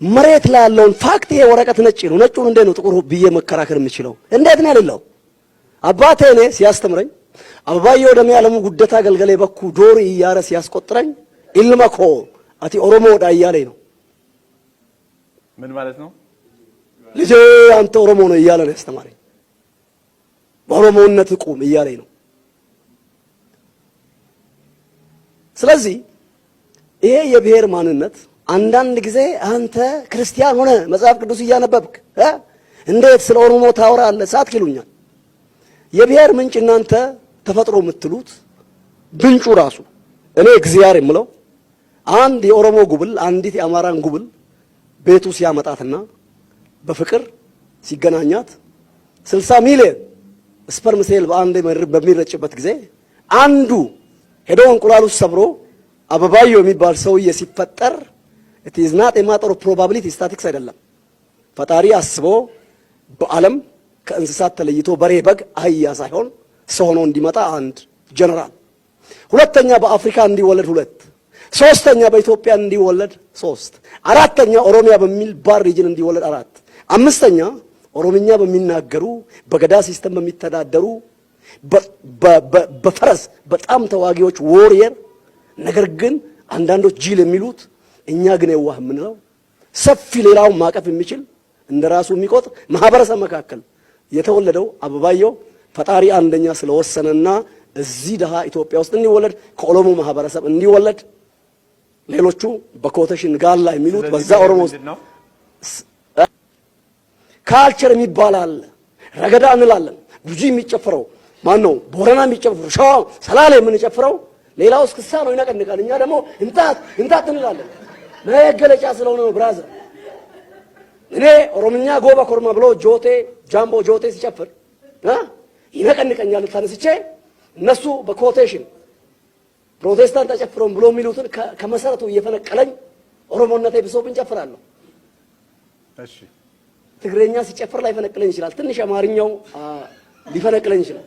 መሬት ላይ ያለውን ፋክት ይሄ ወረቀት ነጭ ነው ነጩን እንዴት ነው ጥቁር ብዬ መከራከር የምችለው እንዴት ነው ያለው አባቴ እኔ ሲያስተምረኝ አባዬ ወደም ያለሙ ጉደታ ገልገሌ በኩ ዶሪ ያረስ ያስቆጥረኝ ኢልማኮ አቲ ኦሮሞ ዳያለኝ ነው ምን ማለት ነው ልጄ አንተ ኦሮሞ ነው እያለ ነው ያስተማረኝ በኦሮሞነት ቁም እያለኝ ነው ስለዚህ ይሄ የብሔር ማንነት አንዳንድ ጊዜ አንተ ክርስቲያን ሆነ መጽሐፍ ቅዱስ ያነበብክ እንዴት ስለ ኦሮሞ ታወራለህ ሳትኪሉኛል የብሔር ምንጭ እናንተ ተፈጥሮ የምትሉት ምንጩ ራሱ እኔ እግዚአብሔር የምለው አንድ የኦሮሞ ጉብል አንዲት የአማራን ጉብል ቤቱ ሲያመጣትና በፍቅር ሲገናኛት 60 ሚሊዮን ስፐርም ሴል በአንድ በሚረጭበት ጊዜ አንዱ ሄዶ እንቁላሉ ሰብሮ አበባዮ የሚባል ሰውዬ ሲፈጠር it is not a matter of probability statistics አይደለም ፈጣሪ አስቦ በአለም ከእንስሳት ተለይቶ በሬ በግ አህያ ሳይሆን ሰው ሆኖ እንዲመጣ አንድ ጀነራል ሁለተኛ በአፍሪካ እንዲወለድ ሁለት ሶስተኛ በኢትዮጵያ እንዲወለድ ሶስት አራተኛ ኦሮሚያ በሚል ባር ሪጅን እንዲወለድ አራት አምስተኛ ኦሮምኛ በሚናገሩ በገዳ ሲስተም በሚተዳደሩ በፈረስ በጣም ተዋጊዎች ዎሪየር ነገር ግን አንዳንዶች ጂል የሚሉት እኛ ግን የዋህ ምንለው ሰፊ ሌላው ማቀፍ የሚችል እንደራሱ የሚቆጥ ማህበረሰብ መካከል የተወለደው አበባየው ፈጣሪ አንደኛ ስለወሰነና እዚህ ደሃ ኢትዮጵያ ውስጥ እንዲወለድ ከኦሮሞ ማህበረሰብ እንዲወለድ ሌሎቹ በኮቴሽን ጋላ የሚሉት በዛ ኦሮሞ ካልቸር የሚባላል ረገዳ እንላለን ጉጂ የሚጨፍረው ማን ነው ቦረና የሚጨፍረው ሻው ሰላሌ የምንጨፍረው ሌላው እስክሳ ነው ይነቀንቃል እኛ ደግሞ እንታት እንላለን መገለጫ ስለሆነ ነው ብራዘር እኔ ኦሮምኛ ጎባ ኮርማ ብሎ ጆቴ ጃምቦ ጆቴ ሲጨፍር ይነቀንቀኛል ታነስቼ እነሱ በኮቴሽን ፕሮቴስታንት ተጨፍረው ብሎ የሚሉትን ከመሰረቱ እየፈነቀለኝ ኦሮሞነቴ ብሶብን ጨፍራለሁ እሺ ትግሬኛ ሲጨፍር ላይ ፈነቀለኝ ይችላል ትንሽ አማርኛው ሊፈነቀለኝ ይችላል